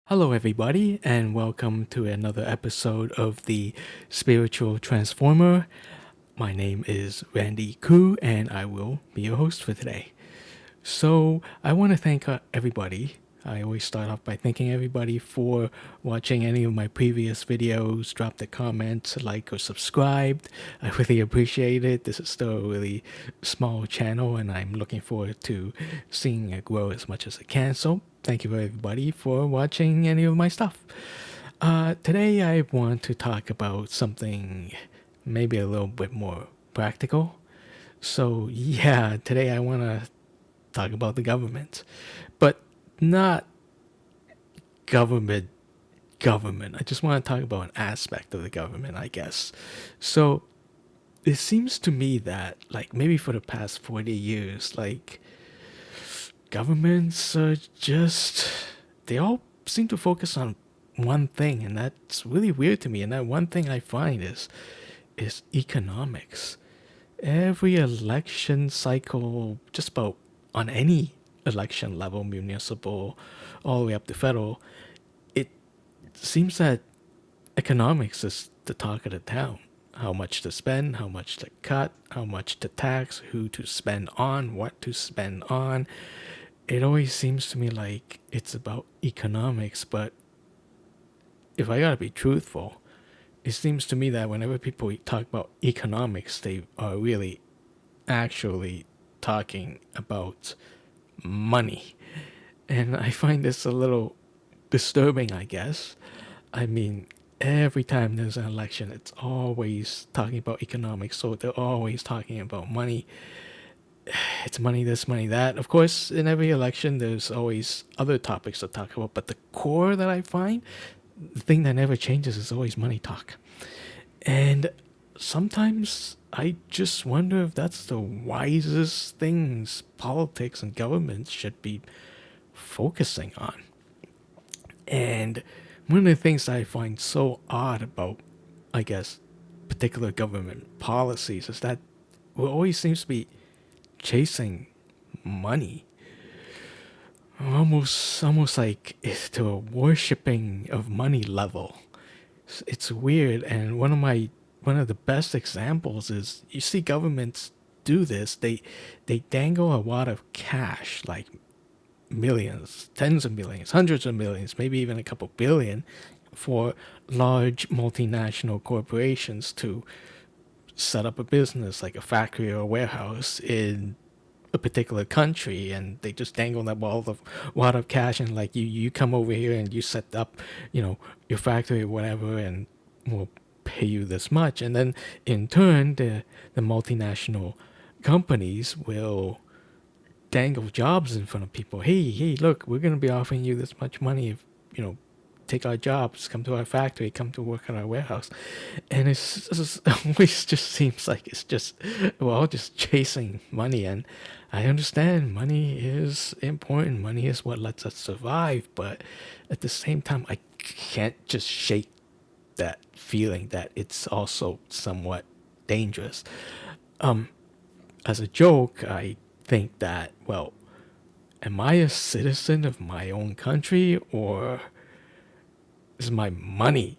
Hello, everybody, and welcome to another episode of the Spiritual Transformer. My name is Randy Koo, and I will be your host for today. So, I want to thank everybody. I always start off by thanking everybody for watching any of my previous videos. Drop a comment, like, or subscribed. I really appreciate it. This is still a really small channel, and I'm looking forward to seeing it grow as much as I can. So, thank you everybody for watching any of my stuff. Today, I want to talk about something maybe a little bit more practical. So, yeah, today I want to talk about the government, but not government government. I just want to talk about an aspect of the government, I guess. So it seems to me that like maybe for the past 40 years, like governments are just they all seem to focus on one thing, and that's really weird to me. And that one thing I find is economics. Every election cycle, just about on any election level, municipal, all the way up to federal, it seems that economics is the talk of the town. How much to spend, how much to cut, how much to tax, who to spend on, what to spend on. It always seems to me like it's about economics, but if I gotta be truthful, it seems to me that whenever people talk about economics, they are really actually talking about money. And I find this a little disturbing, I guess. I mean, every time there's an election, it's always talking about economics. So they're always talking about money. It's money this, money that. Of course, in every election, there's always other topics to talk about. But the core that I find, the thing that never changes, is always money talk. And sometimes I just wonder if that's the wisest things politics and governments should be focusing on. And one of the things I find so odd about, I guess, particular government policies is that it always seems to be chasing money. Almost like it's to a worshipping of money level. It's weird, and one of the best examples is you see governments do this. They dangle a lot of cash, like millions, tens of millions, hundreds of millions, maybe even a couple billion, for large multinational corporations to set up a business like a factory or a warehouse in a particular country, and they just dangle that wad of cash, and like you come over here and you set up your factory or whatever, and we'll pay you this much. And then in turn the multinational companies will dangle jobs in front of people. Hey, look, we're going to be offering you this much money if take our jobs, come to our factory, come to work at our warehouse. And it always just seems like it's just, we're all just chasing money. And I understand money is important. Money is what lets us survive. But at the same time, I can't just shake that feeling that it's also somewhat dangerous. As a joke, I think that, well, am I a citizen of my own country, or is my money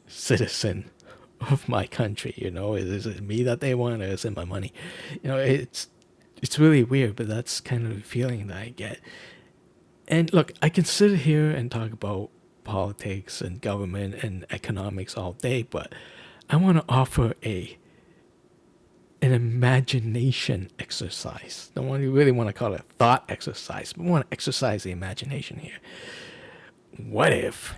citizen of my country? Is it me that they want, or is it my money? It's really weird, but that's kind of the feeling that I get. And look, I can sit here and talk about politics and government and economics all day, but I want to offer an imagination exercise. Don't really want to call it a thought exercise, but I want to exercise the imagination here. What if,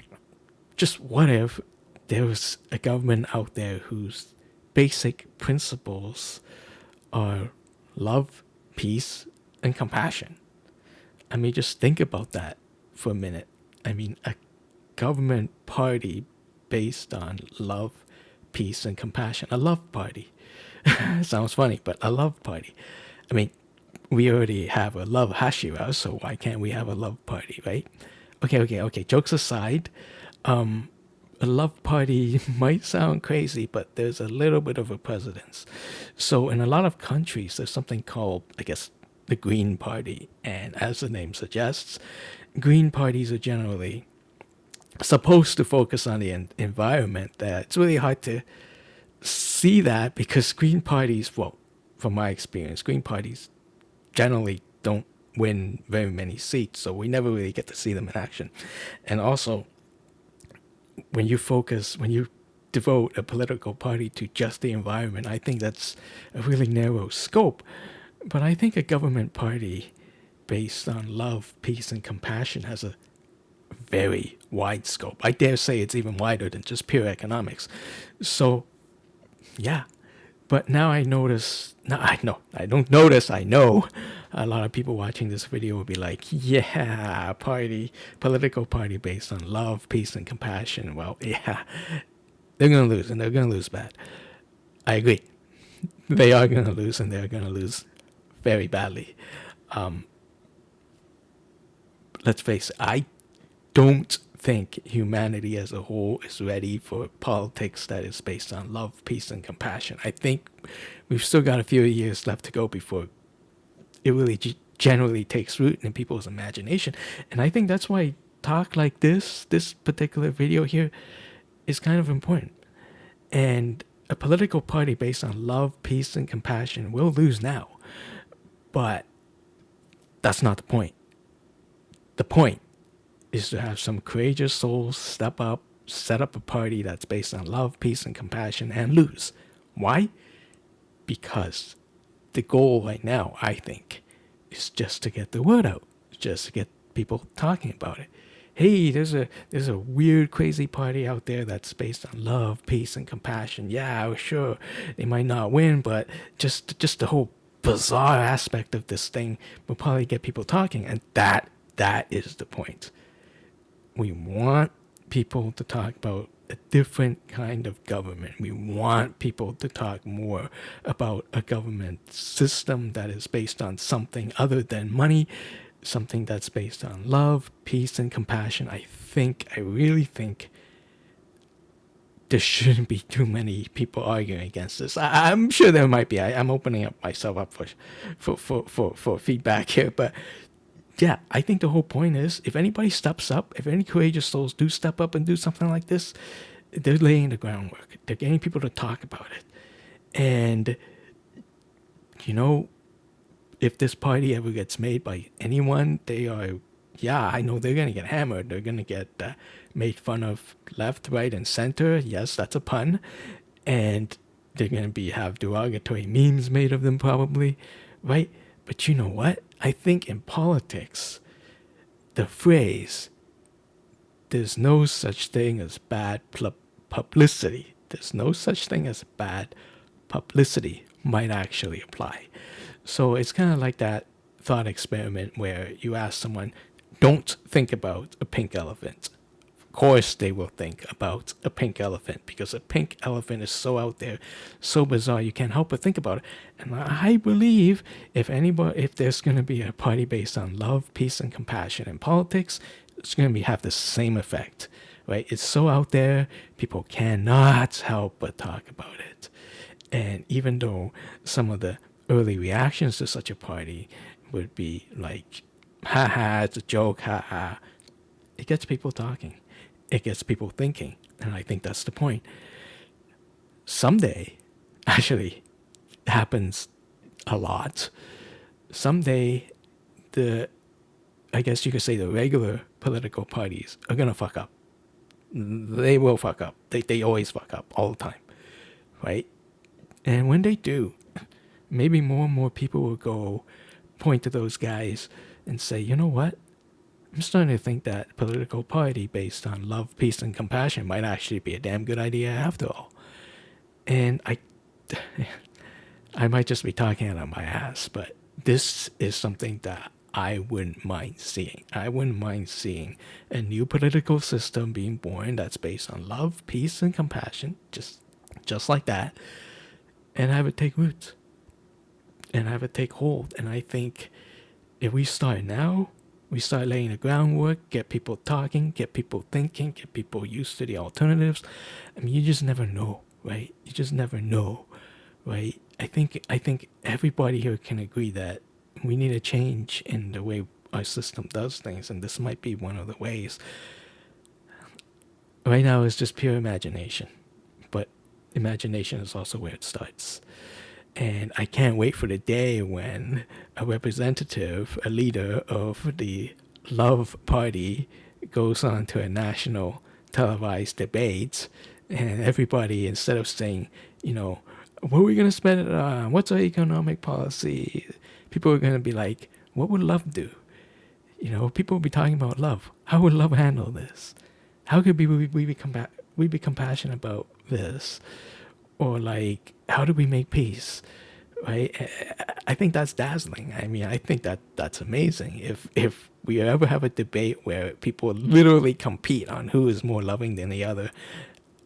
just what if, there was a government out there whose basic principles are love, peace, and compassion? I mean, just think about that for a minute. I mean, a government party based on love, peace, and compassion. A love party. Sounds funny, but a love party. I mean, we already have a love Hashira, so why can't we have a love party, right? Okay. Jokes aside, a love party might sound crazy, but there's a little bit of a precedence. So in a lot of countries, there's something called, I guess, the Green Party. And as the name suggests, Green parties are generally supposed to focus on the environment, that it's really hard to see that because Green parties, well, from my experience, Green parties generally don't win very many seats, so we never really get to see them in action. And also, when you devote a political party to just the environment, I think that's a really narrow scope. But I think a government party based on love, peace, and compassion has a very wide scope. I dare say it's even wider than just pure economics. So, yeah. But now I notice, no, I know, I don't notice, I know a lot of people watching this video will be like, yeah, political party based on love, peace, and compassion. Well, yeah, they're going to lose, and they're going to lose bad. I agree. They are going to lose, and they're going to lose very badly. Let's face it, I don't think humanity as a whole is ready for politics that is based on love, peace, and compassion. I think we've still got a few years left to go before it really generally takes root in people's imagination. And I think that's why talk like this particular video here, is kind of important. And a political party based on love, peace, and compassion will lose now. But that's not the point. The point is to have some courageous souls step up, set up a party that's based on love, peace, and compassion, and lose. Why? Because the goal right now, I think, is just to get the word out, just to get people talking about it. Hey, there's a weird, crazy party out there that's based on love, peace, and compassion. Yeah, sure, they might not win, but just the whole bizarre aspect of this thing will probably get people talking, and that is the point. We want people to talk about a different kind of government. We want people to talk more about a government system that is based on something other than money, something that's based on love, peace, and compassion. I really think there shouldn't be too many people arguing against this. I'm sure there might be. I'm opening up myself up for feedback here, but yeah, I think the whole point is, if anybody steps up, if any courageous souls do step up and do something like this, they're laying the groundwork. They're getting people to talk about it. And, if this party ever gets made by anyone, I know they're going to get hammered. They're going to get made fun of left, right, and center. Yes, that's a pun. And they're going to have derogatory memes made of them probably, right? But you know what? I think in politics, the phrase, there's no such thing as bad publicity, there's no such thing as bad publicity, might actually apply. So it's kind of like that thought experiment where you ask someone, don't think about a pink elephant. Of course they will think about a pink elephant, because a pink elephant is so out there, so bizarre, you can't help but think about it. And I believe if there's going to be a party based on love, peace, and compassion in politics, it's going to have the same effect, right? It's so out there, people cannot help but talk about it. And even though some of the early reactions to such a party would be like, haha, it's a joke, haha, it gets people talking. It gets people thinking, and I think that's the point. Someday, actually, happens a lot. Someday, I guess you could say the regular political parties are gonna fuck up. They will fuck up. They always fuck up all the time, right? And when they do, maybe more and more people will go point to those guys and say, you know what? I'm starting to think that political party based on love, peace, and compassion might actually be a damn good idea after all. And I might just be talking out of my ass, but this is something that I wouldn't mind seeing. I wouldn't mind seeing a new political system being born that's based on love, peace, and compassion, just like that, and have it take root, and have it take hold. And I think if we start now, we start laying the groundwork, get people talking, get people thinking, get people used to the alternatives. I mean, you just never know, right? You just never know, right? I think everybody here can agree that we need a change in the way our system does things, and this might be one of the ways. Right now it's just pure imagination, but imagination is also where it starts. And I can't wait for the day when a representative, a leader of the Love Party, goes on to a national televised debate, and everybody, instead of saying, you know, what are we going to spend it on? What's our economic policy? People are going to be like, what would love do? You know, people will be talking about love. How would love handle this? How could we be compassionate about this? Or like, how do we make peace? Right? I think that's dazzling. I mean, I think that that's amazing. If we ever have a debate where people literally compete on who is more loving than the other,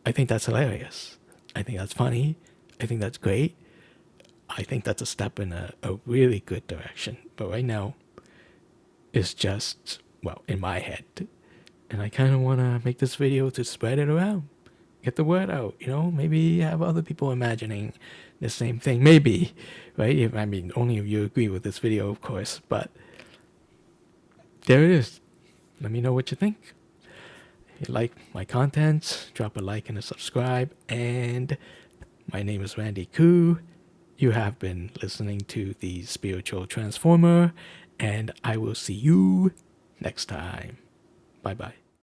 I think that's hilarious. I think that's funny. I think that's great. I think that's a step in a really good direction. But right now, it's just, well, in my head. And I kind of want to make this video to spread it around. Get the word out, you know? Maybe have other people imagining the same thing. Maybe, right? I mean, only if you agree with this video, of course. But there it is. Let me know what you think. If you like my content, drop a like and a subscribe. And my name is Randy Koo. You have been listening to the Spiritual Transformer, and I will see you next time. Bye bye.